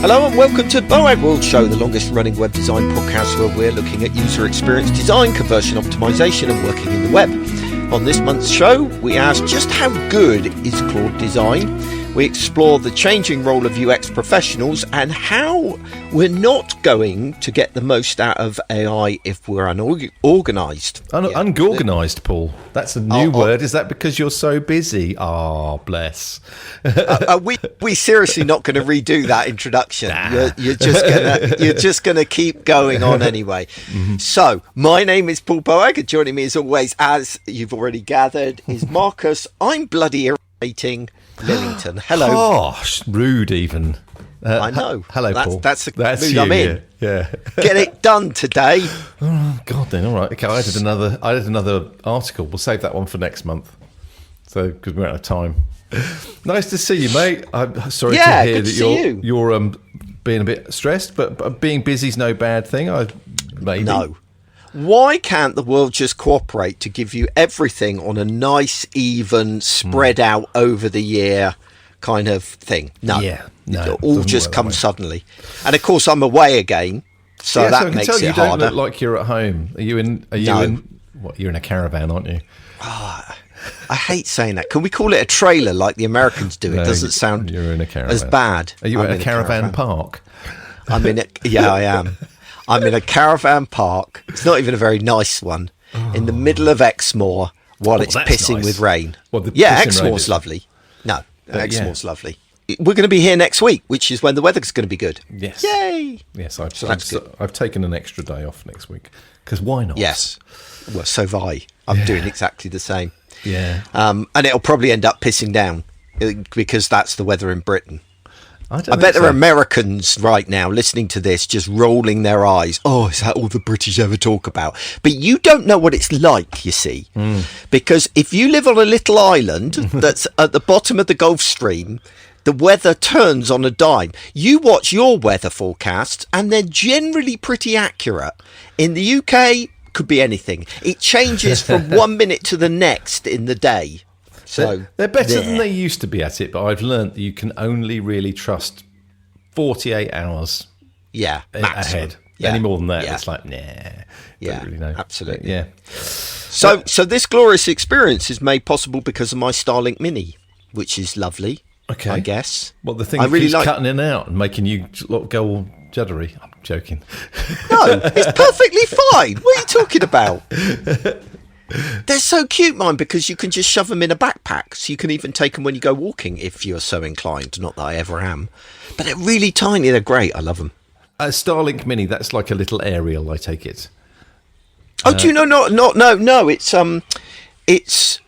Hello and welcome to Boag World Show, the longest running web design podcast where we're looking at user experience design, conversion optimization and working in the web. On this month's show, we ask just how good is Claude Design? We explore the changing role of UX professionals and how we're not going to get the most out of AI if we're unorganised. Unorganised, Paul. That's a new word. Is that because you're so busy? Ah, bless. We seriously not going to redo that introduction. Nah. You're just gonna keep going on anyway. Mm-hmm. So, my name is Paul Boag, and joining me as always, as you've already gathered, is Marcus. I'm bloody irritating Lillington. Hello. Gosh, rude even. I know. Hello, Paul. That's the mood you, I'm in. Yeah. Get it done today. Oh, God, then. All right. Okay, I did another article. We'll save that one for next month. So, because we're out of time. Nice to see you, mate. I'm sorry to hear that you're being a bit stressed, but being busy is no bad thing. Maybe. No. Why can't the world just cooperate to give you everything on a nice, even, spread out over the year kind of thing? No. Yeah. No. It all just comes suddenly. And of course, I'm away again, so that makes it harder. You don't look like you're at home. You're in a caravan, aren't you? I hate saying that. Can we call it a trailer like the Americans do? It doesn't sound you're in a caravan. As bad. Are you at a caravan park? I am. I'm in a caravan park. It's not even a very nice one. In the middle of Exmoor while it's pissing with rain. Exmoor's lovely. No, Exmoor's lovely. We're going to be here next week, which is when the weather's going to be good. Yes. Yay! Yes, I've taken an extra day off next week. Because why not? Yes. Well, so have I. I'm doing exactly the same. Yeah. And it'll probably end up pissing down because that's the weather in Britain. I bet there are Americans right now listening to this just rolling their eyes. Oh, is that all the British ever talk about? But you don't know what it's like, you see. Because if you live on a little island that's at the bottom of the Gulf Stream, the weather turns on a dime. You watch your weather forecasts and they're generally pretty accurate. In the UK, could be anything. It changes from 1 minute to the next in the day. So they're better than they used to be at it, but I've learned that you can only really trust 48 hours ahead. Yeah. Any more than that, it's like, don't really know. Absolutely. Yeah. So this glorious experience is made possible because of my Starlink Mini, which is lovely, I guess. Well, the thing that keeps cutting in and out and making you go all juddery. I'm joking. No, it's perfectly fine. What are you talking about? They're so cute, mine, because you can just shove them in a backpack. So you can even take them when you go walking if you're so inclined. Not that I ever am. But they're really tiny. They're great. I love them. A Starlink Mini, that's like a little aerial, I take it. Oh, do you know? No. It's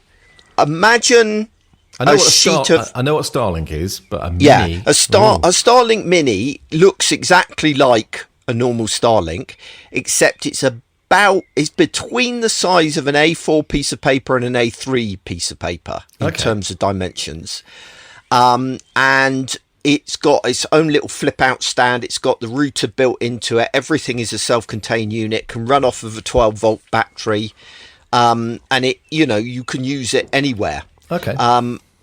imagine I know what Starlink is, but a Mini. Yeah, a Starlink Mini looks exactly like a normal Starlink, except it's between the size of an A4 piece of paper and an A3 piece of paper in terms of dimensions. And it's got its own little flip out stand. It's got the router built into it. Everything is a self-contained unit, can run off of a 12-volt battery. And you can use it anywhere. Okay.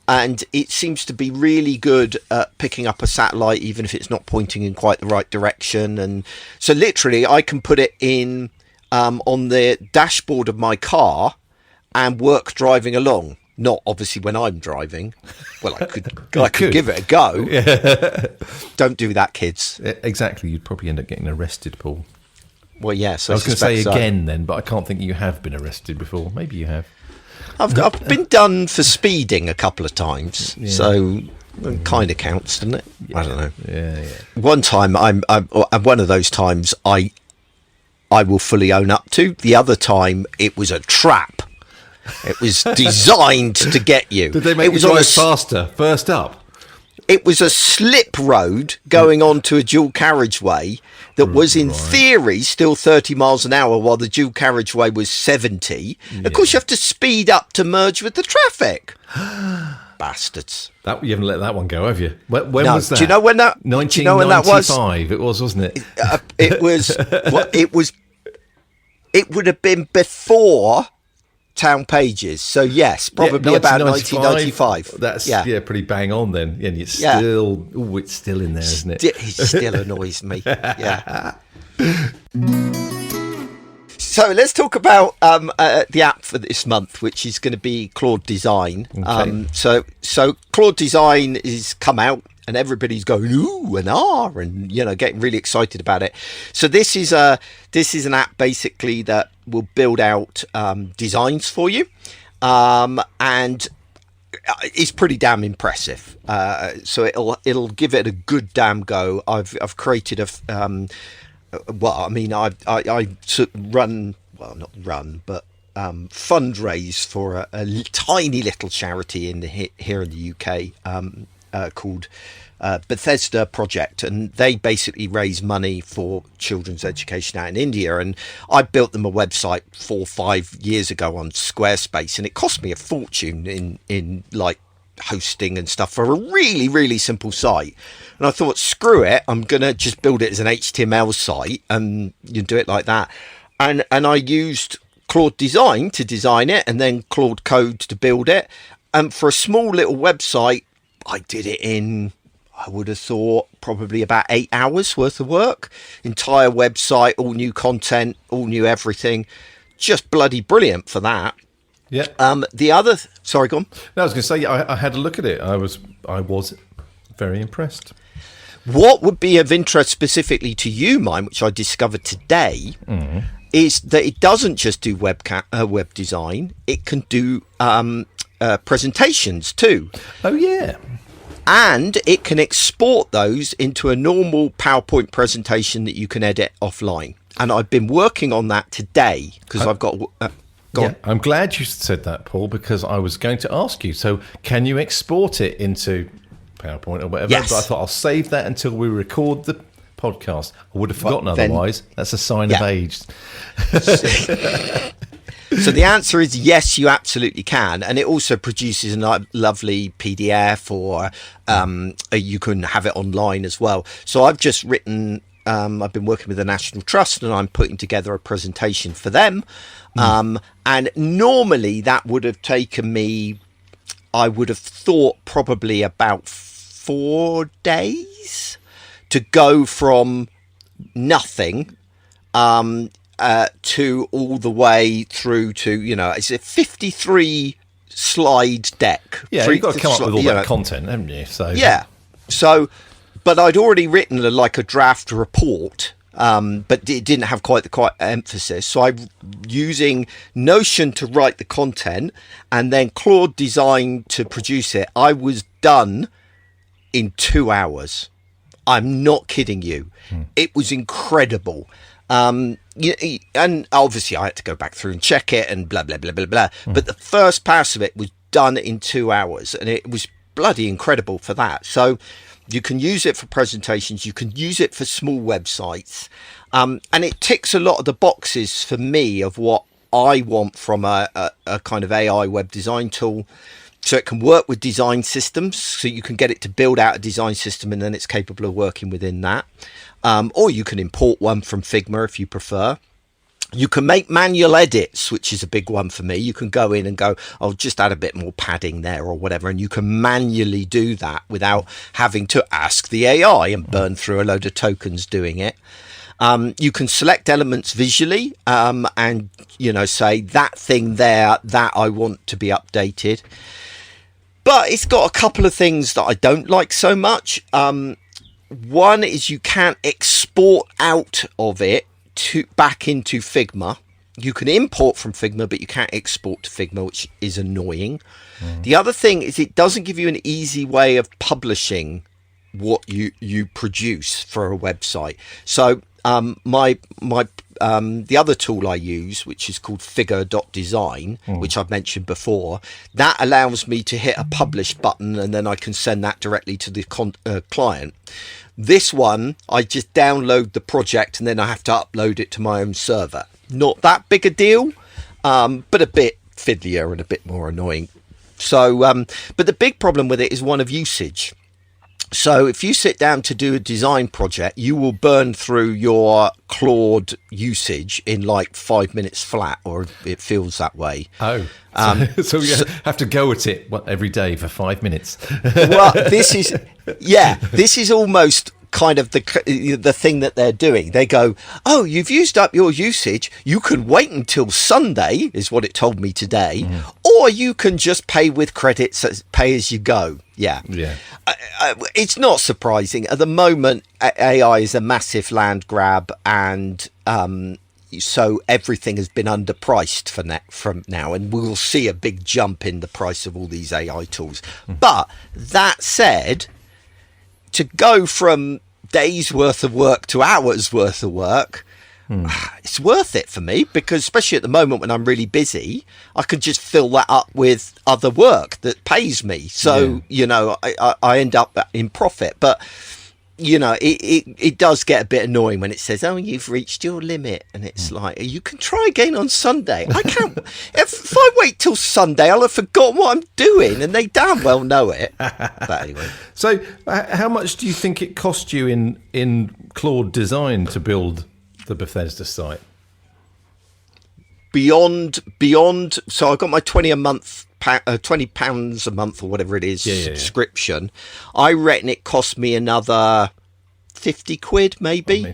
And it seems to be really good at picking up a satellite, even if it's not pointing in quite the right direction. And so literally I can put it in on the dashboard of my car and work driving along. Not obviously when I'm driving. Well, I could give it a go. Yeah. Don't do that, kids. Exactly. You'd probably end up getting arrested, Paul. Well, yes. I was going to say again then, but I can't think you have been arrested before. Maybe you have. I've been done for speeding a couple of times, so it kind of counts, doesn't it? Yeah. I don't know. Yeah. One time, I'm one of those times I will fully own up to. The other time, it was a trap. It was designed to get you. Did they make you drive faster first up? It was a slip road going onto a dual carriageway that was in theory still 30 miles an hour while the dual carriageway was 70. Yeah. Of course, you have to speed up to merge with the traffic. Bastards. You haven't let that one go, have you? When was that? Do you know when that? 1995. It was, wasn't it? It was. It would have been before town pages. So yes, probably about 1995. That's pretty bang on then. And it's it's still in there, isn't it? It still annoys me. Yeah. So let's talk about the app for this month, which is going to be Claude Design. Okay. So Claude Design is come out, and everybody's going ooh and and getting really excited about it. So this is an app basically that will build out designs for you, and it's pretty damn impressive. So it'll give it a good damn go. I've created a I fundraise for a tiny little charity here in the UK called Bethesda Project, and they basically raise money for children's education out in India. And I built them a website 4 or 5 years ago on Squarespace, and it cost me a fortune in like hosting and stuff for a really, really simple site. And I thought, screw it, I'm gonna just build it as an HTML site, and you do it like that. And I used Claude Design to design it, and then Claude Code to build it. And for a small little website, I did it in, I would have thought, probably about 8 hours worth of work. Entire website, all new content, all new everything. Just bloody brilliant for that. Yeah. Sorry, go on. No, I was going to say, I had a look at it. I was very impressed. What would be of interest specifically to you, mine, which I discovered today, is that it doesn't just do web design. It can do presentations too. Oh, yeah. And it can export those into a normal PowerPoint presentation that you can edit offline. And I've been working on that today because I've got... I'm glad you said that, Paul, because I was going to ask you. So can you export it into PowerPoint or whatever? Yes. But I thought I'll save that until we record the podcast. I would have forgotten otherwise. That's a sign of age. So the answer is yes, you absolutely can. And it also produces a lovely PDF, or you can have it online as well. So I've just written... I've been working with the National Trust, and I'm putting together a presentation for them. And normally that would have taken me, I would have thought, probably about 4 days to go from nothing to all the way through to, it's a 53 slide deck. Yeah, you've got to come up with all that content, haven't you? So yeah. But I'd already written a draft report, but it didn't have quite the emphasis. So I'm using Notion to write the content, and then Claude Design to produce it. I was done in 2 hours. I'm not kidding you. It was incredible. And obviously I had to go back through and check it and blah, blah, blah, blah, blah. But the first pass of it was done in 2 hours, and it was bloody incredible for that. So you can use it for presentations. You can use it for small websites. And it ticks a lot of the boxes for me of what I want from a kind of AI web design tool. So it can work with design systems. So you can get it to build out a design system, and then it's capable of working within that. Or you can import one from Figma if you prefer. You can make manual edits, which is a big one for me. You can go in and go, I'll just add a bit more padding there or whatever. And you can manually do that without having to ask the AI and burn through a load of tokens doing it. You can select elements visually and, say that thing there, that I want to be updated. But it's got a couple of things that I don't like so much. One is you can't export out of it back into Figma. You can import from Figma, but you can't export to Figma, which is annoying. The other thing is it doesn't give you an easy way of publishing what you produce for a website. So the other tool I use, which is called figure.design, which I've mentioned before, that allows me to hit a publish button, and then I can send that directly to the client. This one, I just download the project, and then I have to upload it to my own server. Not that big a deal, but a bit fiddlier and a bit more annoying. So, but the big problem with it is one of usage. So if you sit down to do a design project, you will burn through your Claude usage in like 5 minutes flat, or it feels that way. Oh, so you have to go at it every day for 5 minutes. Well, this is almost kind of the thing that they're doing. They go, oh, you've used up your usage. You can wait until Sunday, is what it told me today, or you can just pay with credits, pay as you go. Yeah. It's not surprising. At the moment, AI is a massive land grab, and so everything has been underpriced from now, and we'll see a big jump in the price of all these AI tools. But that said, to go from days worth of work to hours worth of work, it's worth it for me, because especially at the moment when I'm really busy, I can just fill that up with other work that pays me. So, I end up in profit. But, it does get a bit annoying when it says, oh, you've reached your limit. And it's like, you can try again on Sunday. I can't. If I wait till Sunday, I'll have forgotten what I'm doing. And they damn well know it. But anyway. So how much do you think it cost you in Claude Design to build the Bethesda site? Beyond. So I got my £20 a month or whatever it is subscription. I reckon it cost me another 50 quid, maybe.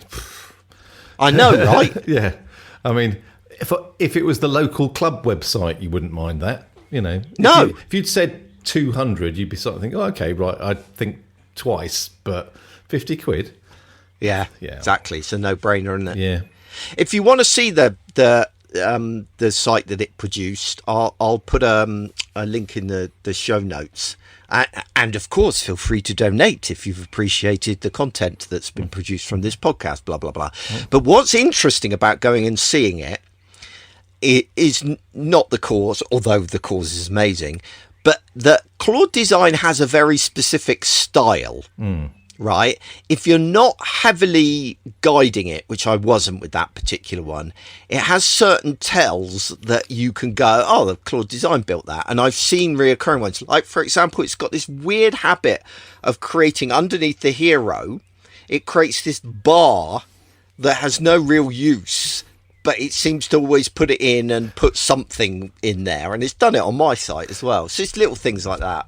I know, right? Yeah. I mean, if it was the local club website, you wouldn't mind that. No. If you'd said 200, you'd be sort of thinking, oh, okay, right, I'd think twice, but 50 quid. Yeah, exactly. It's a no-brainer, isn't it? Yeah. If you want to see the site that it produced, I'll put a link in the show notes, and of course feel free to donate if you've appreciated the content that's been produced from this podcast, blah blah blah. But what's interesting about going and seeing it is not the cause, although the cause is amazing, but that Claude Design has a very specific style. Right? If you're not heavily guiding it, which I wasn't with that particular one, it has certain tells that you can go, oh, the Claude Design built that. And I've seen reoccurring ones. Like, for example, it's got this weird habit of creating underneath the hero, it creates this bar that has no real use, but it seems to always put it in and put something in there. And it's done it on my site as well. So it's little things like that.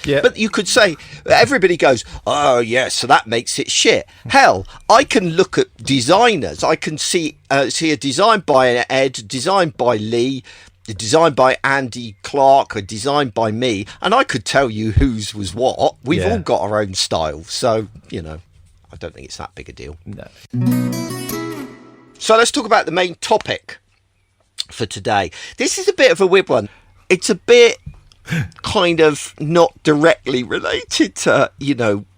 Yeah. But you could say, everybody goes, oh, yeah, so that makes it shit. Hell, I can look at designers. I can see a design by Ed, designed by Lee, designed by Andy Clark, or designed by me, and I could tell you whose was what. We've all got our own style. So, I don't think it's that big a deal. No. So let's talk about the main topic for today. This is a bit of a weird one. It's a bit kind of not directly related to,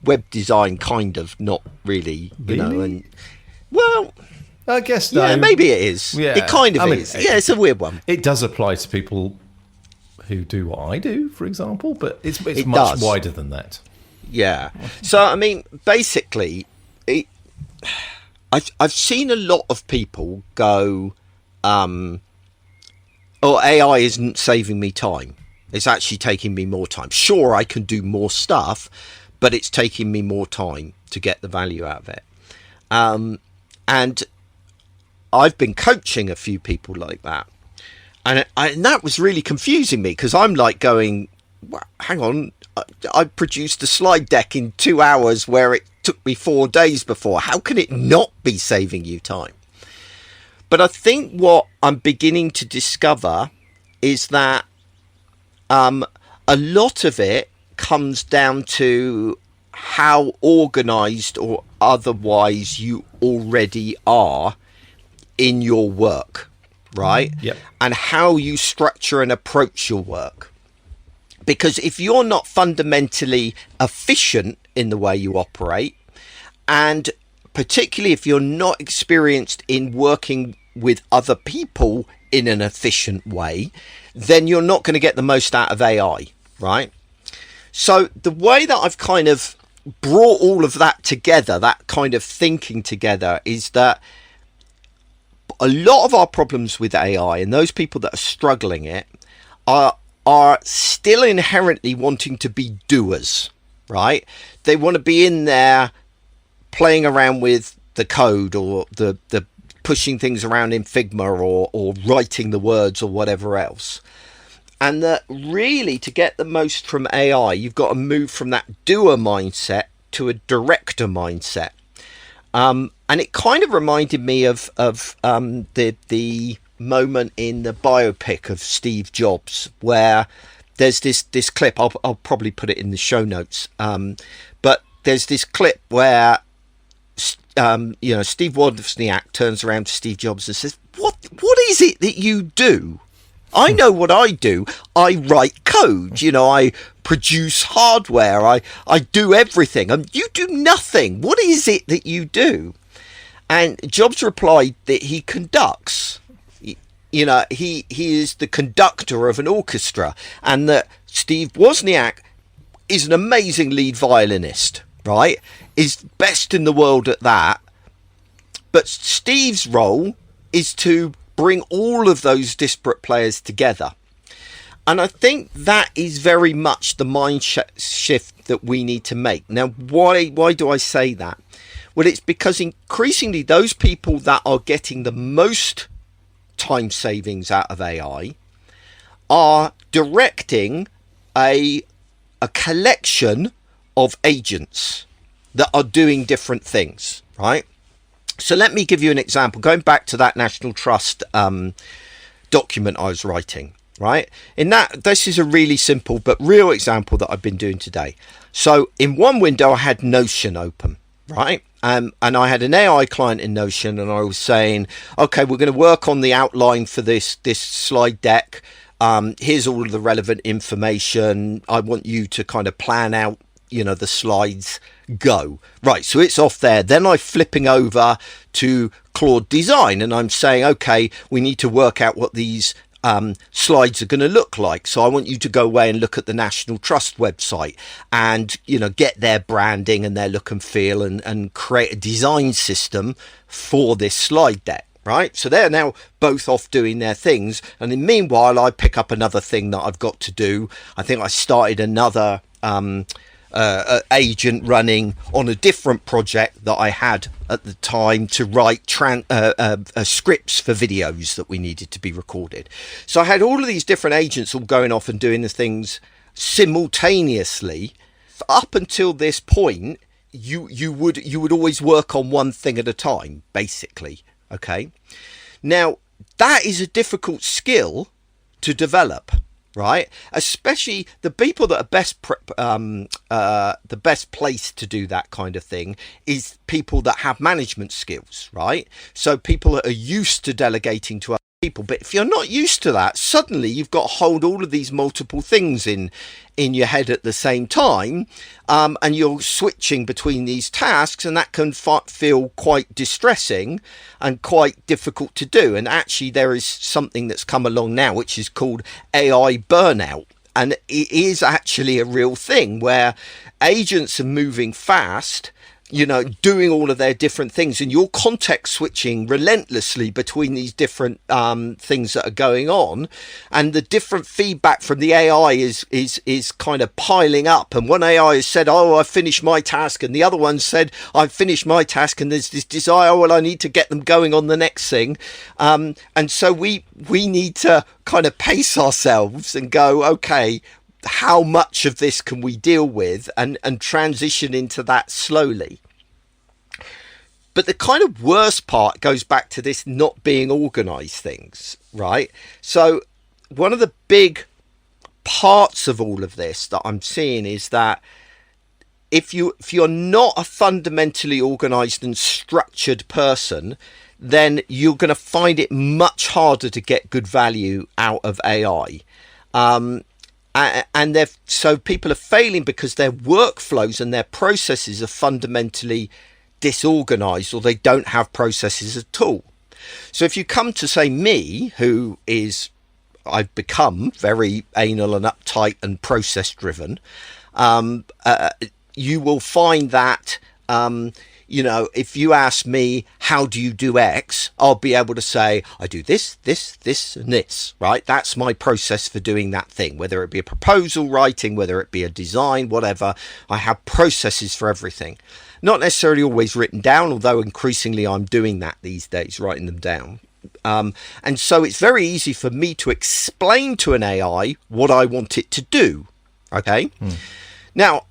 web design, kind of, not really, and well, I guess no. Yeah, maybe it is. Yeah. It kind of is. It's a weird one. It does apply to people who do what I do, for example, but it's much does. wider than that. Yeah. So, I mean, basically, I've seen a lot of people go, oh, AI isn't saving me time. It's actually taking me more time. Sure, I can do more stuff, but it's taking me more time to get the value out of it. And I've been coaching a few people like that. And that was really confusing me, because I'm like going, well, hang on, I produced a slide deck in 2 hours where it took me 4 days before. How can it not be saving you time? But I think what I'm beginning to discover is that a lot of it comes down to how organized or otherwise you already are in your work, right? Yep. And how you structure and approach your work. Because if you're not fundamentally efficient in the way you operate, and particularly if you're not experienced in working with other people in an efficient way, then you're not going to get the most out of AI, right? So the way that I've kind of brought all of that together, that kind of thinking together, is that a lot of our problems with AI and those people that are struggling it are still inherently wanting to be doers, right? They want to be in there playing around with the code or the pushing things around in Figma or writing the words or whatever else. And that really, to get the most from AI, you've got to move from that doer mindset to a director mindset. And it kind of reminded me of the moment in the biopic of Steve Jobs, where there's this clip. I'll probably put it in the show notes. But there's this clip where Steve Wozniak turns around to Steve Jobs and says, "What is it that you do? I know what I do. I write code. I produce hardware. I do everything. And you do nothing. What is it that you do?" And Jobs replied that he conducts. He is the conductor of an orchestra, and that Steve Wozniak is an amazing lead violinist, right? Is best in the world at that. But Steve's role is to bring all of those disparate players together. And I think that is very much the mind shift that we need to make. Now, why do I say that? Well, it's because increasingly those people that are getting the most time savings out of AI are directing a collection of agents that are doing different things, right? So let me give you an example. Going back to that National Trust document I was writing, right? In that, this is a really simple but real example that I've been doing today. So in one window, I had Notion open, right? And I had an AI client in Notion, and I was saying, okay, we're going to work on the outline for this slide deck. Here's all of the relevant information. I want you to kind of plan out, the slides. Go. Right, so it's off there. Then I'm flipping over to Claude Design, and I'm saying, okay, we need to work out what these slides are going to look like. So I want you to go away and look at the National Trust website and, get their branding and their look and feel and create a design system for this slide deck. Right. So they're now both off doing their things. And in meanwhile, I pick up another thing that I've got to do. I think I started another agent running on a different project that I had at the time to write scripts for videos that we needed to be recorded. So I had all of these different agents all going off and doing the things simultaneously. Up until this point, you would always work on one thing at a time, basically. Okay. Now that is a difficult skill to develop. Right, especially the people that are the best placed to do that kind of thing is people that have management skills, right? So people that are used to delegating to other people. But if you're not used to that, suddenly you've got to hold all of these multiple things in your head at the same time, and you're switching between these tasks, and that can feel quite distressing and quite difficult to do. And actually there is something that's come along now which is called AI burnout, and it is actually a real thing where agents are moving fast, doing all of their different things, and you're context switching relentlessly between these different things that are going on, and the different feedback from the AI is kind of piling up. And one AI has said, "Oh, I finished my task," and the other one said, "I've finished my task," and there's this desire, "Oh, well, I need to get them going on the next thing." And so we need to kind of pace ourselves and go, okay, how much of this can we deal with and transition into that slowly. But the kind of worst part goes back to this not being organized things, right? So one of the big parts of all of this that I'm seeing is that if you're not a fundamentally organized and structured person, then you're going to find it much harder to get good value out of AI. And so people are failing because their workflows and their processes are fundamentally disorganized, or they don't have processes at all. So if you come to, say, me, I've become very anal and uptight and process driven, you will find that if you ask me, how do you do X, I'll be able to say, I do this, and this, right? That's my process for doing that thing, whether it be a proposal writing, whether it be a design, whatever. I have processes for everything. Not necessarily always written down, although increasingly I'm doing that these days, writing them down. And so it's very easy for me to explain to an AI what I want it to do. Okay. Now,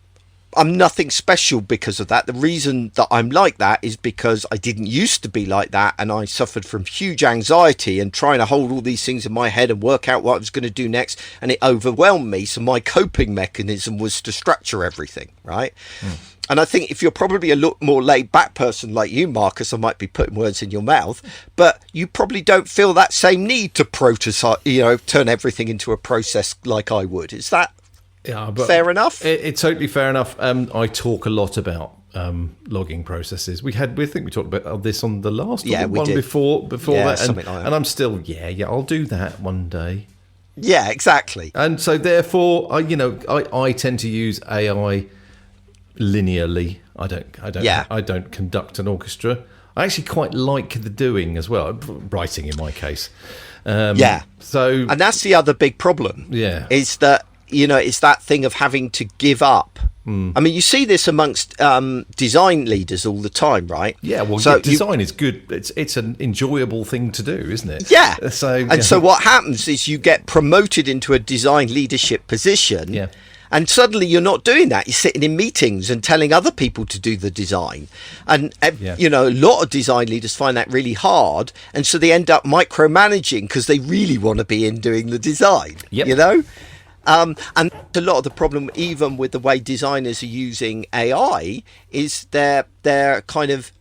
I'm nothing special because of that. The reason that I'm like that is because I didn't used to be like that, and I suffered from huge anxiety and trying to hold all these things in my head and work out what I was going to do next, and it overwhelmed me. So my coping mechanism was to structure everything, right? And I think if you're probably a lot more laid back person like you, Marcus, I might be putting words in your mouth, but you probably don't feel that same need to prototype, turn everything into a process like I would. Is that fair enough? It's totally fair enough. I talk a lot about logging processes. I think we talked about this on the last one before that. Something like that. And I'm still, I'll do that one day. Yeah, exactly. And so therefore, I tend to use AI linearly. I don't conduct an orchestra. I actually quite like the doing as well, writing in my case. And that's the other big problem. Yeah, is that it's that thing of having to give up. I mean, you see this amongst design leaders all the time, right? Yeah, well, design is good. It's an enjoyable thing to do, isn't it? Yeah. So what happens is you get promoted into a design leadership position. Yeah. And suddenly you're not doing that. You're sitting in meetings and telling other people to do the design. And, a lot of design leaders find that really hard. And so they end up micromanaging because they really want to be in doing the design, And a lot of the problem, even with the way designers are using AI, is they're kind of,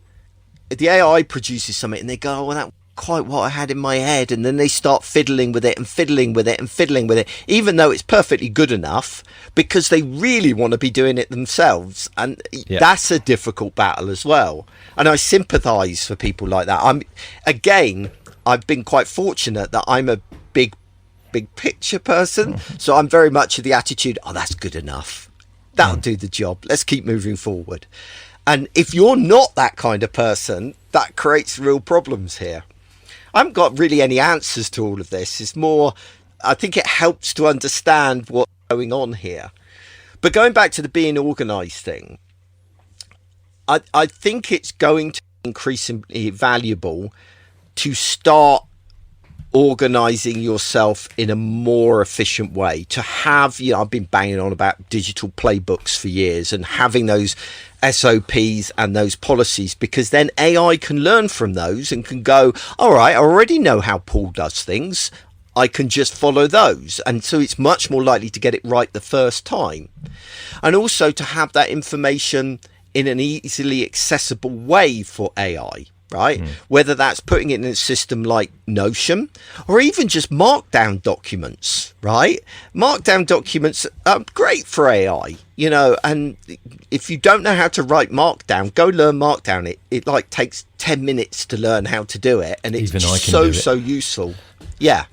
the AI produces something and they go, oh, well, that quite what I had in my head, and then they start fiddling with it, even though it's perfectly good enough, because they really want to be doing it themselves. And that's a difficult battle as well. And I sympathize for people like that. I've been quite fortunate that I'm a big picture person, so I'm very much of the attitude, oh, that's good enough, that'll do the job, let's keep moving forward. And if you're not that kind of person, that creates real problems here. I haven't got really any answers to all of this. It's more, I think it helps to understand what's going on here. But going back to the being organised thing, I think it's going to be increasingly valuable to start organising yourself in a more efficient way, to have, I've been banging on about digital playbooks for years and having those SOPs and those policies, because then AI can learn from those and can go, all right, I already know how Paul does things, I can just follow those. And so it's much more likely to get it right the first time. And also to have that information in an easily accessible way for AI. Right? Whether that's putting it in a system like Notion or even just Markdown documents, right? Markdown documents are great for AI, and if you don't know how to write Markdown, go learn Markdown. It like takes 10 minutes to learn how to do it, and it's so useful. Yeah.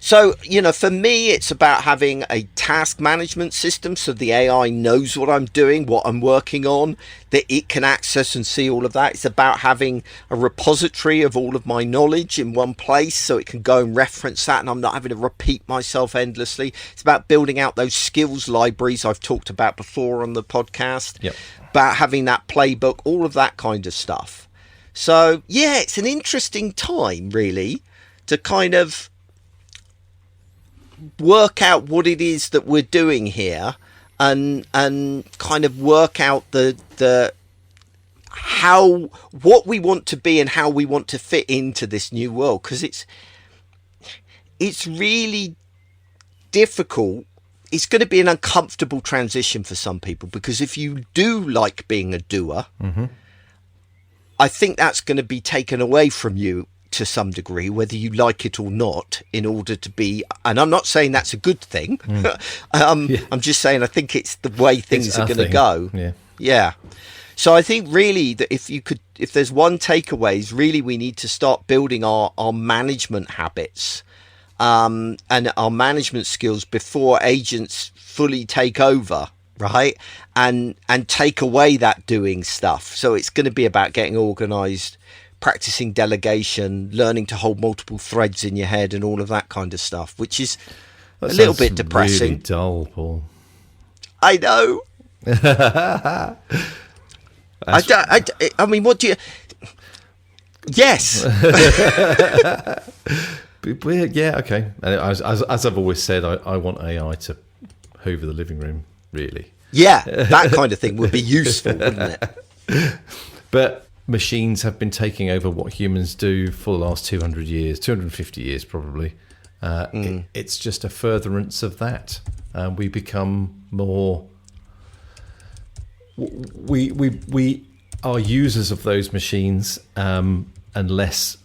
So, for me, it's about having a task management system so the AI knows what I'm doing, what I'm working on, that it can access and see all of that. It's about having a repository of all of my knowledge in one place so it can go and reference that and I'm not having to repeat myself endlessly. It's about building out those skills libraries I've talked about before on the podcast, about having that playbook, all of that kind of stuff. So, it's an interesting time, really, to kind of work out what it is that we're doing here and kind of work out what we want to be and how we want to fit into this new world, because it's really difficult. It's going to be an uncomfortable transition for some people, because if you do like being a doer, I think that's going to be taken away from you to some degree, whether you like it or not, in order to be, and I'm not saying that's a good thing. I'm just saying I think it's the way things are going to go. So I think really that if there's one takeaway, is really we need to start building our management habits and our management skills before agents fully take over, right? and take away that doing stuff. So it's going to be about getting organized, practicing delegation, learning to hold multiple threads in your head, and all of that kind of stuff, which is a little bit depressing. Really dull, Paul. I know. I mean, what do you? Yes. Yeah, okay. And as I've always said, I want AI to hoover the living room, really. Yeah, that kind of thing would be useful, wouldn't it? But machines have been taking over what humans do for the last 200 years, 250 years probably. It's just a furtherance of that. We become more... We are users of those machines, and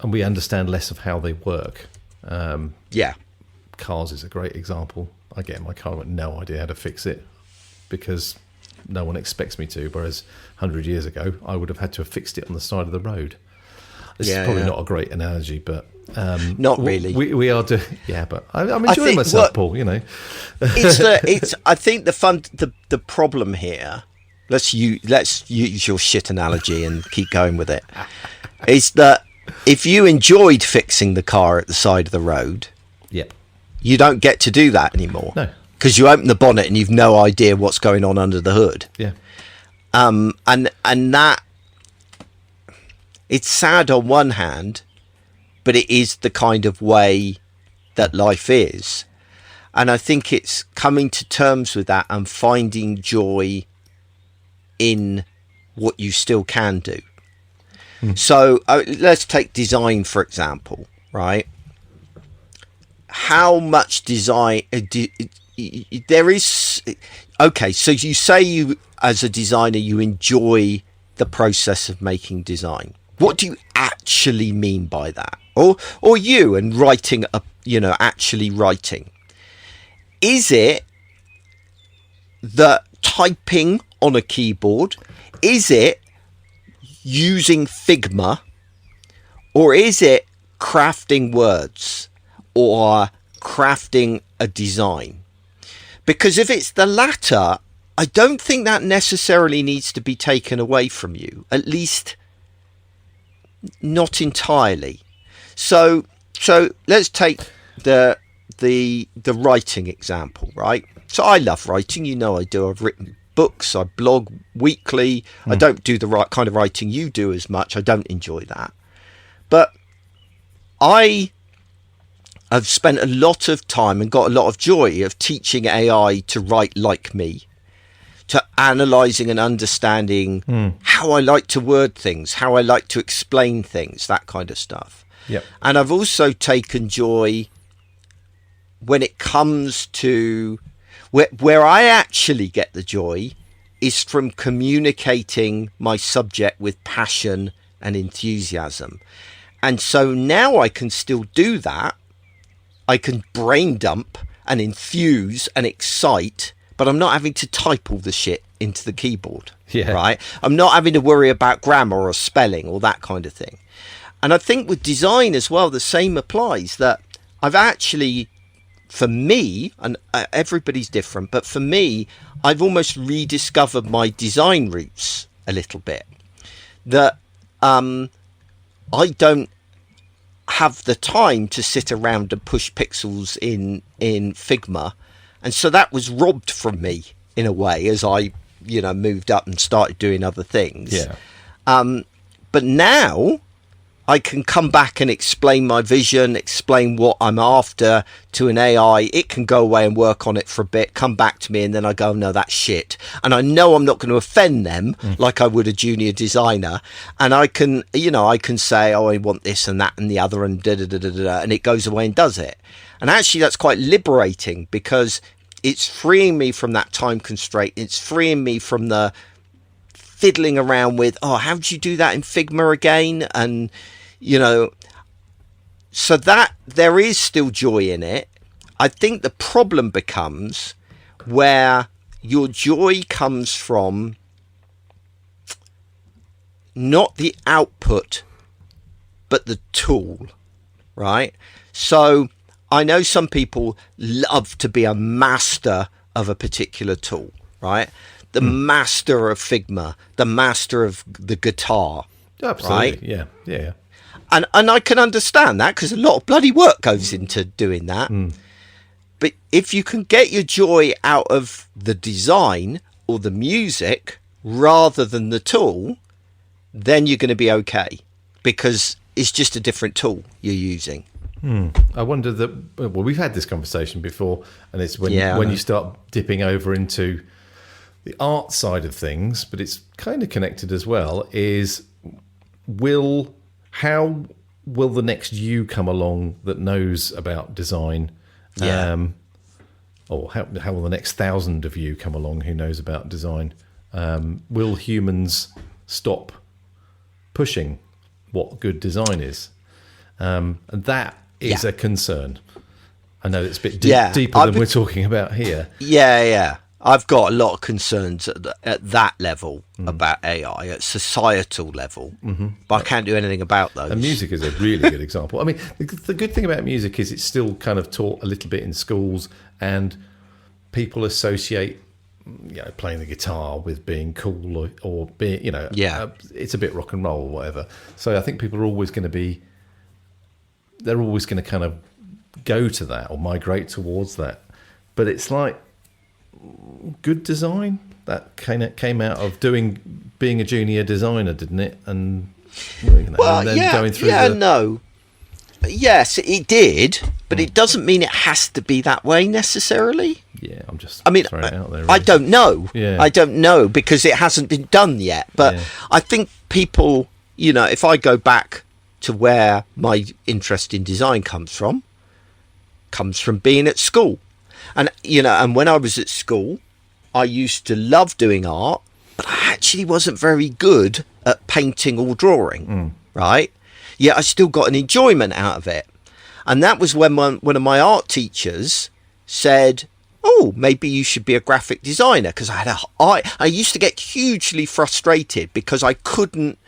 we understand less of how they work. Cars is a great example. I get in my car, I've got no idea how to fix it because no one expects me to. Whereas 100 years ago, I would have had to have fixed it on the side of the road. This is probably not a great analogy, but not really. We are doing, but I'm enjoying myself, Paul. You know, it's. I think the problem here. Let's use your shit analogy and keep going with it. Is that if you enjoyed fixing the car at the side of the road, you don't get to do that anymore. No, because you open the bonnet and you've no idea what's going on under the hood. Yeah, and that it's sad on one hand, but it is the kind of way that life is, and I think it's coming to terms with that and finding joy in what you still can do. So let's take design, for example, right? How much design there is... Okay, so you say you, as a designer, you enjoy the process of making design. What do you actually mean by that? Or you and writing, actually writing. Is it the typing on a keyboard? Is it using Figma? Or is it crafting words or crafting a design? Because if it's the latter, I don't think that necessarily needs to be taken away from you, at least not entirely. So let's take the writing example, right? So I love writing, I do. I've written books, I blog weekly. I don't do the right kind of writing you do as much. I don't enjoy that. But I have spent a lot of time and got a lot of joy of teaching AI to write like me, to analysing and understanding how I like to word things, how I like to explain things, that kind of stuff. Yep. And I've also taken joy when it comes to where I actually get the joy is from communicating my subject with passion and enthusiasm. And so now I can still do that. I can brain dump and enthuse and excite, but I'm not having to type all the shit into the keyboard, right? I'm not having to worry about grammar or spelling or that kind of thing. And I think with design as well, the same applies, that I've actually, for me, and everybody's different, but for me, I've almost rediscovered my design roots a little bit. That I don't have the time to sit around and push pixels in Figma, and so that was robbed from me in a way as I moved up and started doing other things. But now I can come back and explain my vision, explain what I'm after to an AI. It can go away and work on it for a bit, come back to me, and then I go, no, that's shit. And I know I'm not going to offend them like I would a junior designer. And I can, I can say, oh, I want this and that and the other and da-da-da-da-da, and it goes away and does it. And actually that's quite liberating because it's freeing me from that time constraint. It's freeing me from the fiddling around with, oh, how do you do that in Figma again? And so that there is still joy in it. I think the problem becomes where your joy comes from not the output, but the tool, right? So I know some people love to be a master of a particular tool, right? the master of Figma, the master of the guitar. Absolutely, right? Yeah. And I can understand that, because a lot of bloody work goes into doing that. But if you can get your joy out of the design or the music rather than the tool, then you're going to be okay, because it's just a different tool you're using. I wonder that. Well, we've had this conversation before, and it's when you start dipping over into the art side of things, but it's kind of connected as well. Is how will the next you come along that knows about design? Or how will the next 1,000 of you come along who knows about design? Will humans stop pushing what good design is? And that is a concern. I know it's a bit deeper than we're talking about here. Yeah. I've got a lot of concerns at that level about AI, at societal level, but I can't do anything about those. And music is a really good example. I mean, the good thing about music is it's still kind of taught a little bit in schools, and people associate, playing the guitar with being cool or being, it's a bit rock and roll or whatever. So I think people are always going to they're always going to kind of go to that or migrate towards that. But it's like, good design that came out of being a junior designer, didn't it? And going through yes, it did, but it doesn't mean it has to be that way necessarily. Yeah, I'm just throwing it out there, really. I don't know. I don't know, because it hasn't been done yet. But I think people, if I go back to where my interest in design comes from being at school. And, and when I was at school, I used to love doing art, but I actually wasn't very good at painting or drawing, right? Yet I still got an enjoyment out of it. And that was when one of my art teachers said, oh, maybe you should be a graphic designer. Because I used to get hugely frustrated because I couldn't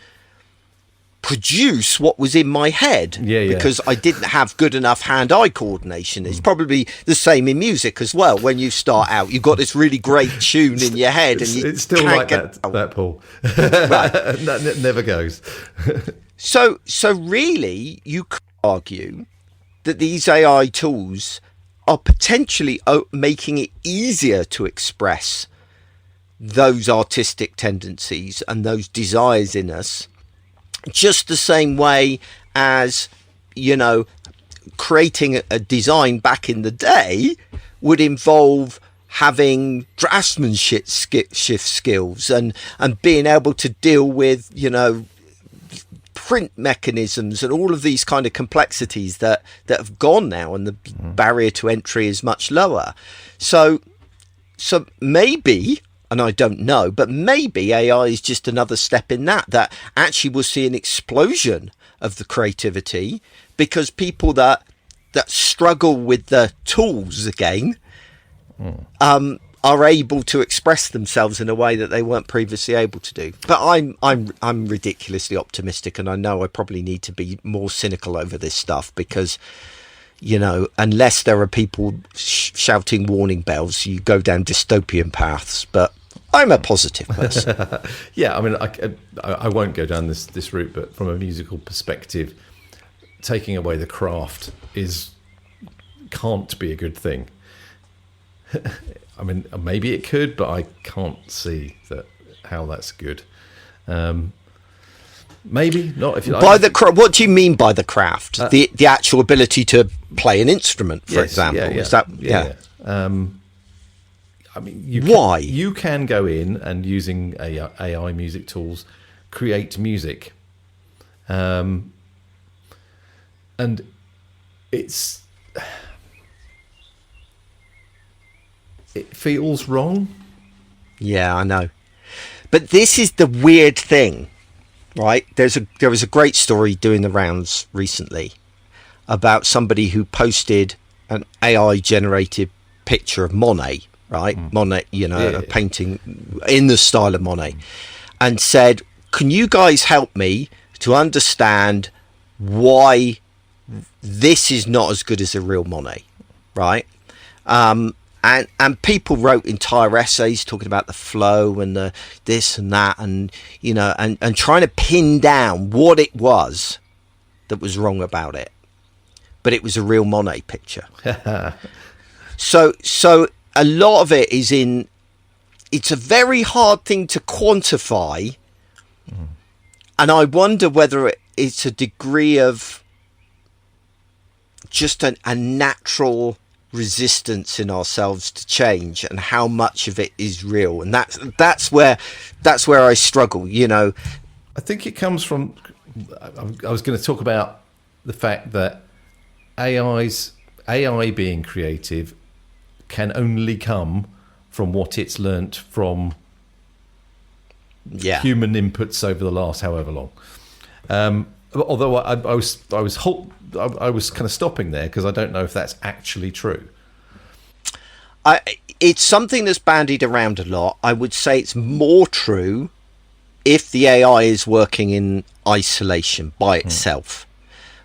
produce what was in my head because I didn't have good enough hand-eye coordination. It's probably the same in music as well. When you start out, you've got this really great tune in your head, and it's still like that, Paul. Right. That never goes. So really, you could argue that these AI tools are potentially making it easier to express those artistic tendencies and those desires in us, just the same way as, creating a design back in the day would involve having draftsmanship skills and being able to deal with, print mechanisms and all of these kind of complexities that have gone now, and the barrier to entry is much lower. So maybe, and I don't know, but maybe AI is just another step in that actually will see an explosion of the creativity, because people that struggle with the tools again are able to express themselves in a way that they weren't previously able to do. But I'm ridiculously optimistic, and I know I probably need to be more cynical over this stuff, because unless there are people shouting warning bells, you go down dystopian paths. But I'm a positive person. Yeah, I mean, I won't go down this route, but from a musical perspective, taking away the craft can't be a good thing. I mean, maybe it could, but I can't see how that's good. Maybe not. If you like. What do you mean by the craft? The actual ability to play an instrument, for example. Is that I mean, you can go in and, using AI music tools, create music, and it feels wrong. Yeah, I know, but this is the weird thing, right? There was a great story doing the rounds recently about somebody who posted an AI generated picture of Monet. Right, Monet, a painting in the style of Monet, and said, "Can you guys help me to understand why this is not as good as a real Monet?" Right, and people wrote entire essays talking about the flow and the this and that, and and trying to pin down what it was that was wrong about it. But it was a real Monet picture. So a lot of it is in. It's a very hard thing to quantify, and I wonder whether it's a degree of just a natural resistance in ourselves to change, and how much of it is real. And that's where I struggle. I think it comes from. I was going to talk about the fact that AI being creative can only come from what it's learnt from human inputs over the last however long. Although I was kind of stopping there because I don't know if that's actually true. It's something that's bandied around a lot. I would say it's more true if the AI is working in isolation by itself.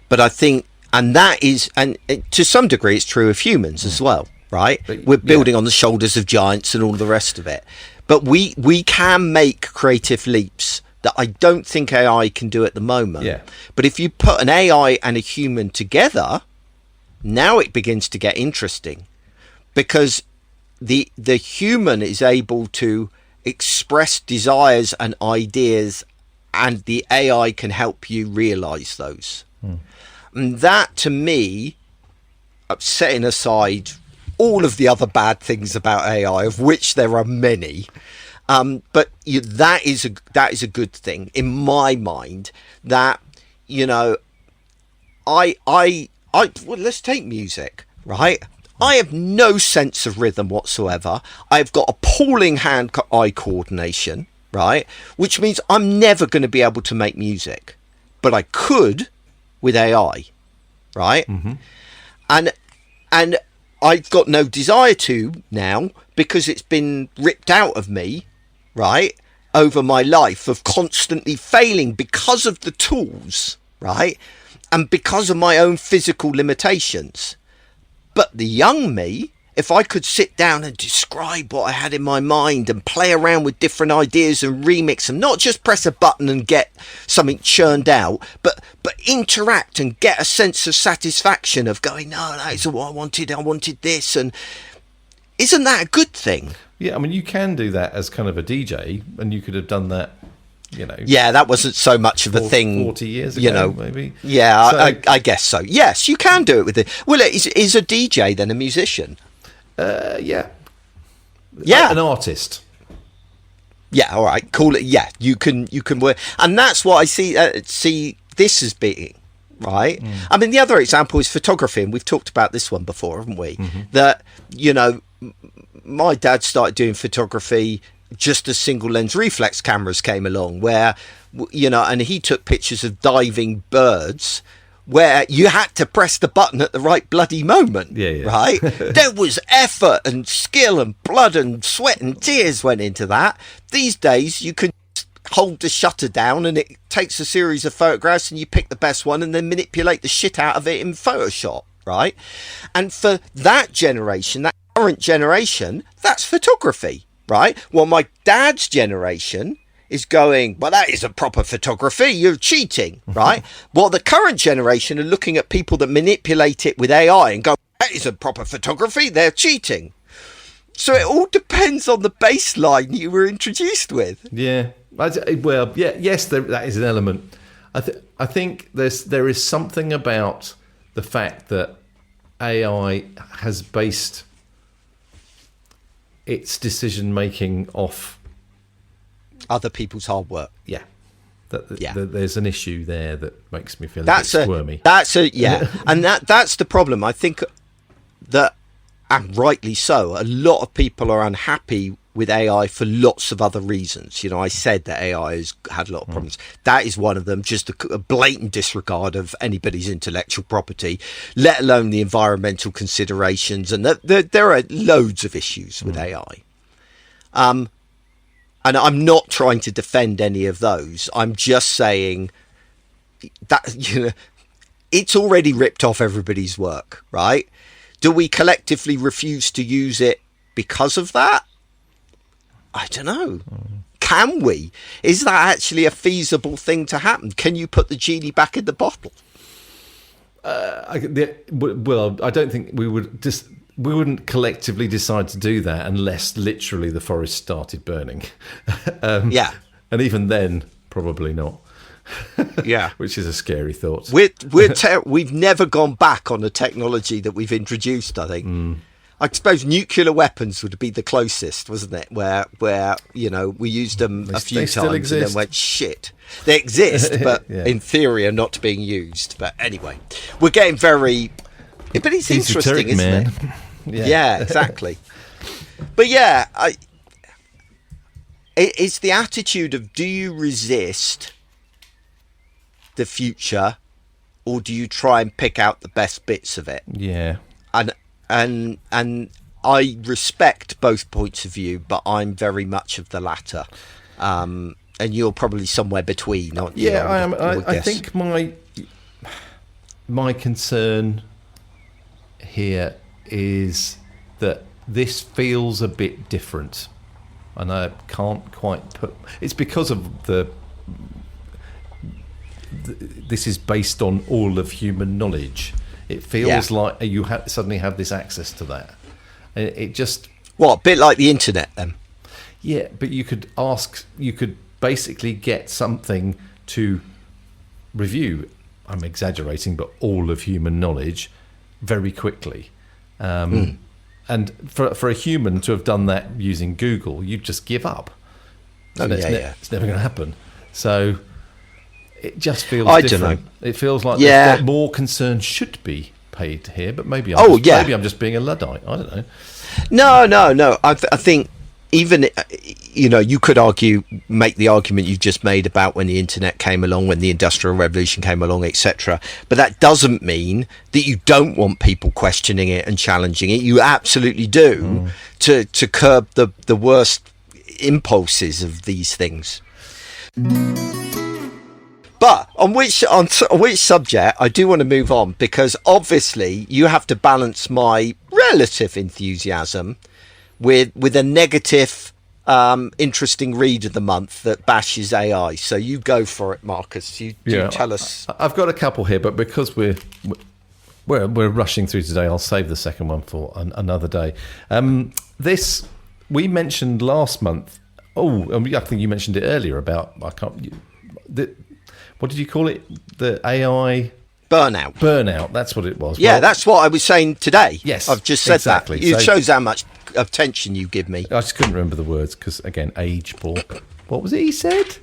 But I think, and to some degree, it's true of humans as well, right? We're building on the shoulders of giants and all the rest of it. But we can make creative leaps that I don't think AI can do at the moment. Yeah. But if you put an AI and a human together, now it begins to get interesting, because the human is able to express desires and ideas, and the AI can help you realize those. And that, to me, setting aside all of the other bad things about AI, of which there are many, but that is a good thing in my mind. That let's take music, right? I have no sense of rhythm whatsoever. I've got appalling hand-eye coordination, right? Which means I'm never going to be able to make music, but I could with AI, right? And I've got no desire to now, because it's been ripped out of me, right, over my life of constantly failing because of the tools, right, and because of my own physical limitations. But the young me, if I could sit down and describe what I had in my mind and play around with different ideas and remix them, not just press a button and get something churned out, but interact and get a sense of satisfaction of going, no, that isn't what I wanted this. And isn't that a good thing? Yeah, I mean, you can do that as kind of a DJ, and you could have done that, Yeah, that wasn't so much of a thing 40 years ago, maybe. Yeah, so, I guess so. Yes, you can do it with it. Well, is a DJ then a musician? Yeah. An artist. Yeah, all right, cool. Yeah, you can work, and that's what I see this as being, right? I mean, the other example is photography, and we've talked about this one before, haven't we? That my dad started doing photography just as single lens reflex cameras came along, where and he took pictures of diving birds where you had to press the button at the right bloody moment. Right? There was effort and skill and blood and sweat and tears went into that. These days you can hold the shutter down and it takes a series of photographs, and you pick the best one and then manipulate the shit out of it in Photoshop, right? And for that generation, that current generation, that's photography, right? Well, my dad's generation is going, well, that isn't proper photography, you're cheating, right? Well, the current generation are looking at people that manipulate it with AI and go, that isn't proper photography, they're cheating. So it all depends on the baseline you were introduced with. Yeah. Well, yeah, yes, that is an element. I think there is something about the fact that AI has based its decision making off other people's hard work. Yeah. There's an issue there that makes me feel a bit squirmy. And that's the problem. I think that, and rightly so, a lot of people are unhappy with AI for lots of other reasons. I said that AI has had a lot of problems. That is one of them, just a blatant disregard of anybody's intellectual property, let alone the environmental considerations. And there are loads of issues with AI. And I'm not trying to defend any of those. I'm just saying that, it's already ripped off everybody's work, right? Do we collectively refuse to use it because of that? I don't know. Can we? Is that actually a feasible thing to happen? Can you put the genie back in the bottle? I don't think we wouldn't collectively decide to do that unless literally the forest started burning. Yeah. And even then, probably not. Yeah. Which is a scary thought. We've never gone back on the technology that we've introduced, I think. I suppose nuclear weapons would be the closest, wasn't it? Where we used them a few times and then went, shit. They exist, but in theory are not being used. But anyway, we're getting very... But it's interesting, isn't it? Yeah, exactly. But yeah, it's the attitude of, do you resist the future or do you try and pick out the best bits of it? Yeah. And I respect both points of view, but I'm very much of the latter. And you're probably somewhere between, aren't you? Yeah, I am. I think my concern here is that this feels a bit different, and I can't quite put. It's because of this is based on all of human knowledge. It feels like you suddenly have this access to that. It just... What, a bit like the internet then? Yeah, but you could basically get something to review, I'm exaggerating, but all of human knowledge very quickly. And for a human to have done that using Google, you'd just give up. It's never going to happen. So... It just feels different. Don't know. It feels like more concern should be paid here, but maybe I'm just being a Luddite. I don't know. No. I think even, you could make the argument you've just made about when the internet came along, when the Industrial Revolution came along, etc. But that doesn't mean that you don't want people questioning it and challenging it. You absolutely do to curb the worst impulses of these things. But on which subject I do want to move on, because obviously you have to balance my relative enthusiasm with a negative, interesting read of the month that bashes AI. So you go for it, Marcus. You tell us. I've got a couple here, but because we're rushing through today, I'll save the second one for another day. This we mentioned last month. I think you mentioned it earlier about what did you call it? The AI burnout. That's what it was. Yeah, that's what I was saying today. Yes, I've just said exactly. That. It shows how much attention you give me. I just couldn't remember the words because, again, age, Paul. What was it he said?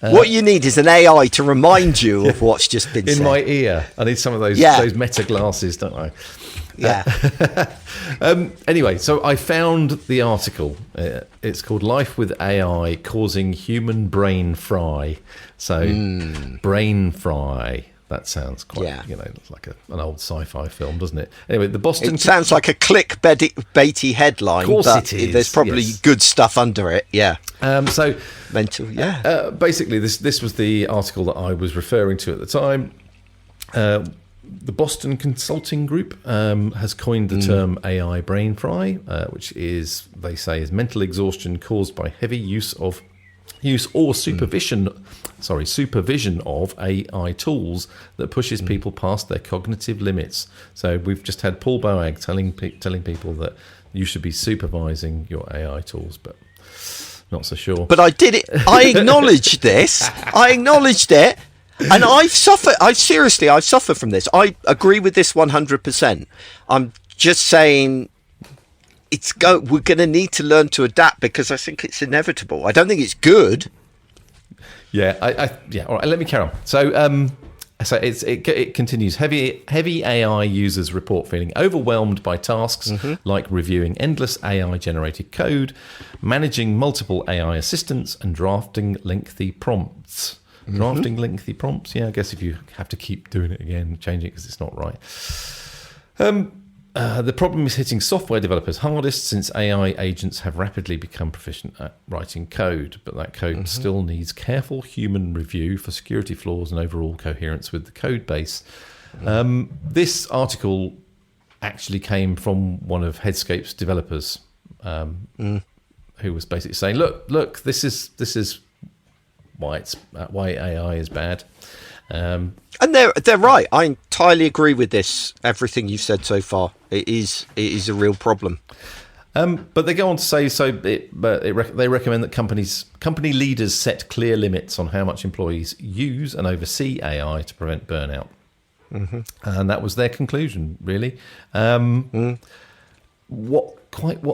What you need is an AI to remind you of what's just been said. In my ear. I need some of those meta glasses, don't I? Yeah. Anyway, so I found the article. It's called "Life with AI Causing Human Brain Fry." So, brain fry. That sounds quite, like an old sci-fi film, doesn't it? Anyway, the Boston... It sounds like a clickbaity headline, of course but it is. There's probably good stuff under it, yeah. So, mental, basically, this was the article that I was referring to at the time. The Boston Consulting Group has coined the term AI brain fry, which is, they say, is mental exhaustion caused by heavy use or supervision of AI tools that pushes people past their cognitive limits. So we've just had Paul Boag telling people that you should be supervising your AI tools, but not so sure. But I did it. I acknowledged this. I acknowledged it. And I've suffered from this. I agree with this 100%. I'm just saying we're going to need to learn to adapt because I think it's inevitable. I don't think it's good. Yeah, all right, let me carry on. So it continues. Heavy AI users report feeling overwhelmed by tasks like reviewing endless AI-generated code, managing multiple AI assistants, and drafting lengthy prompts. Drafting lengthy prompts? Yeah, I guess if you have to keep doing it again, changing it because it's not right. The problem is hitting software developers hardest since AI agents have rapidly become proficient at writing code, but that code still needs careful human review for security flaws and overall coherence with the code base. This article actually came from one of Headscape's developers, who was basically saying, look, this is why AI is bad. And they're right. I entirely agree with this. Everything you've said so far, it is a real problem. But they go on to say they recommend that company leaders set clear limits on how much employees use and oversee AI to prevent burnout. Mm-hmm. And that was their conclusion, really. What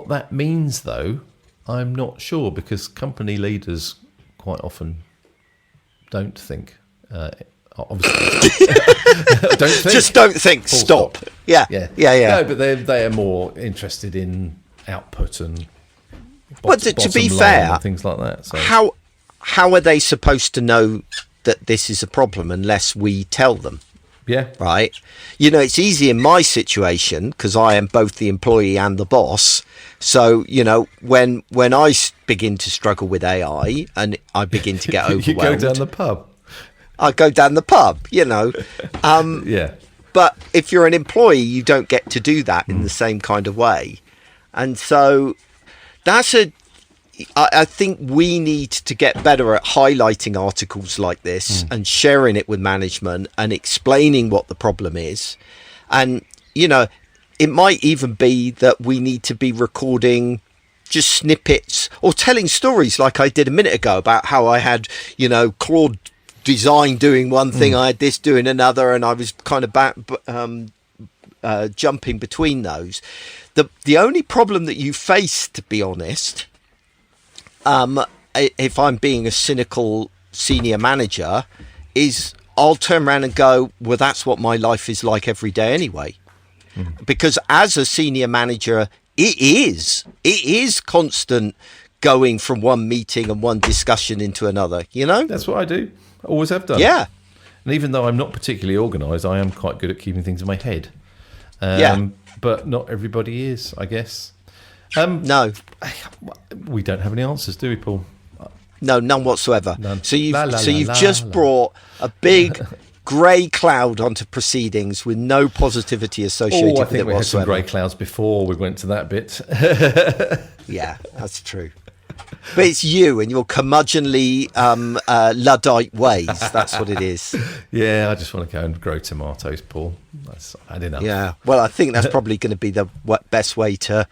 that means, though, I'm not sure, because company leaders quite often don't think. Obviously, don't think. Just don't think. Stop. Yeah. No, but they are more interested in output and to be fair, and things like that. So how are they supposed to know that this is a problem unless we tell them? Yeah. Right. It's easy in my situation because I am both the employee and the boss. So, when I begin to struggle with AI and I begin to get overwhelmed, you go down the pub. I go down the pub, Yeah. But if you're an employee, you don't get to do that in the same kind of way. And so I think we need to get better at highlighting articles like this and sharing it with management and explaining what the problem is. And, it might even be that we need to be recording just snippets or telling stories like I did a minute ago about how I had, Claude Design doing one thing, I had this doing another, and I was kind of jumping between those. The only problem that you face, to be honest, if I'm being a cynical senior manager, is I'll turn around and go, well, that's what my life is like every day anyway. Because as a senior manager, it is constant going from one meeting and one discussion into another, That's what I do. I always have done. Yeah. And even though I'm not particularly organised, I am quite good at keeping things in my head. But not everybody is, I guess. No. We don't have any answers, do we, Paul? No, none whatsoever. None. So you've just brought a big grey cloud onto proceedings with no positivity associated with it whatsoever. I think we had some grey clouds before we went to that bit. Yeah, that's true. But it's you and your curmudgeonly Luddite ways. That's what it is. Yeah, I just want to go and grow tomatoes, Paul. I've had enough. Yeah, well, I think that's probably going to be the best way to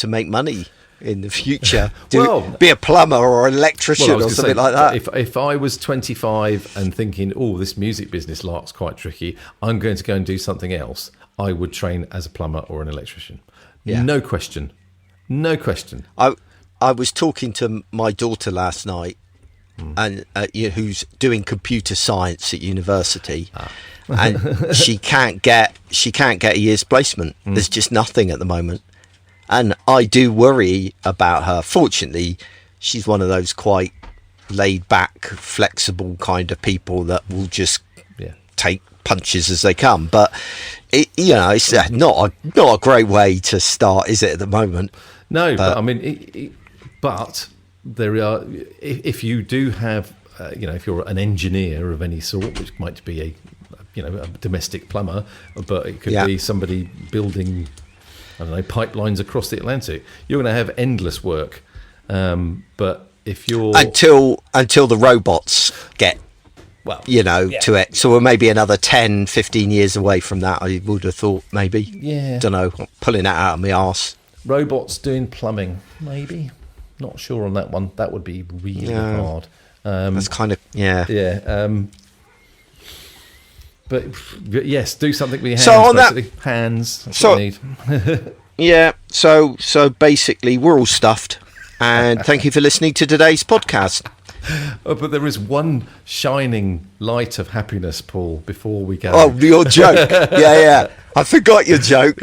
make money in the future. Be a plumber or an electrician or something like that. If I was 25 and thinking, this music business lark's quite tricky, I'm going to go and do something else, I would train as a plumber or an electrician. Yeah. No question. I was talking to my daughter last night, and who's doing computer science at university, and she can't get a year's placement. There's just nothing at the moment, and I do worry about her. Fortunately, she's one of those quite laid back, flexible kind of people that will just take punches as they come. But it's not a great way to start, is it, at the moment? No, but I mean, but there are. If you do have, if you're an engineer of any sort, which might be a domestic plumber, but it could be somebody building, pipelines across the Atlantic. You're going to have endless work. But if you're until the robots get. To it. So we're maybe another 10, 15 years away from that, I would have thought, maybe. Yeah. Don't know, pulling that out of my arse. Robots doing plumbing, maybe. Not sure on that one. That would be really hard. That's kind of, yeah. But yes, do something with your hands, so on basically. Hands, that's what you need. Yeah, so basically we're all stuffed. And thank you for listening to today's podcast. But there is one shining light of happiness, Paul, before we go. Oh, your joke. Yeah. I forgot your joke.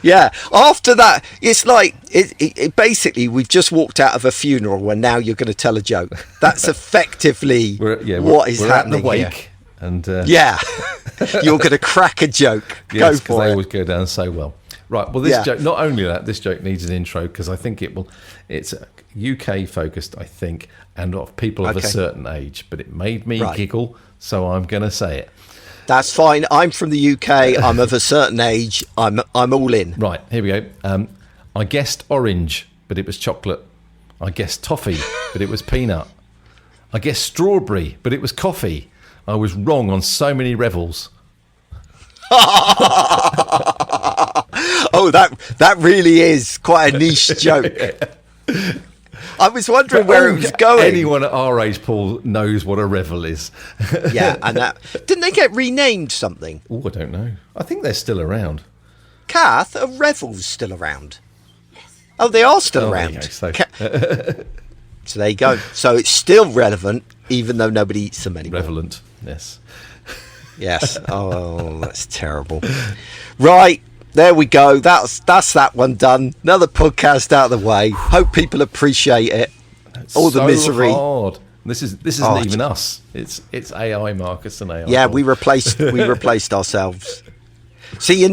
Yeah. After that, it's like, it basically, we've just walked out of a funeral and now you're going to tell a joke. That's effectively what is happening at the wake. Here. And you're going to crack a joke. Yes, go for it. They always go down so well. Right. Well, this joke, not only that, this joke needs an intro because I think it's UK focused, I think, and of people of a certain age, but it made me giggle, so I'm going to say it. That's fine. I'm from the UK. I'm of a certain age. I'm all in. Right. Here we go. I guessed orange, but it was chocolate. I guessed toffee, but it was peanut. I guessed strawberry, but it was coffee. I was wrong on so many revels. Oh, that really is quite a niche joke. I was wondering where it was going. Anyone at our age, Paul, knows what a revel is. Yeah, and didn't they get renamed something? Oh, I don't know. I think they're still around. Kath, are revels still around? Yes. Oh, they are still around. So there you go. So it's still relevant, even though nobody eats them anymore. Relevant, yes. Yes. Oh, that's terrible. Right. There we go. That's that one done. Another podcast out of the way. Hope people appreciate it. All the misery. Hard. This isn't even us. It's AI, Marcus, and AI. Yeah, we replaced ourselves. See,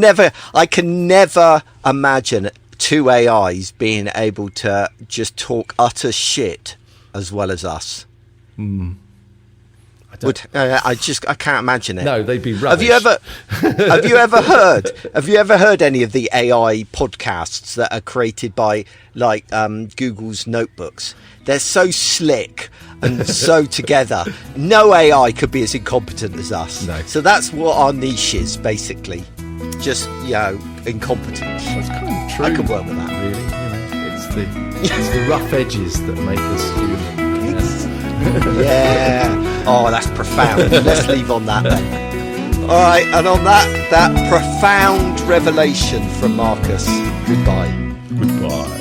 I can never imagine two AIs being able to just talk utter shit as well as us. I can't imagine it. No, they'd be rubbish. Have you ever heard any of the AI podcasts that are created by like Google's notebooks? They're so slick and so together. No AI could be as incompetent as us. No. So that's what our niche is, basically. Just, incompetence. That's kind of true. I can work with that. Really, it's the rough edges that make us human. Yeah. Oh, that's profound. Let's leave on that then. All right, and on that profound revelation from Marcus, goodbye. Goodbye.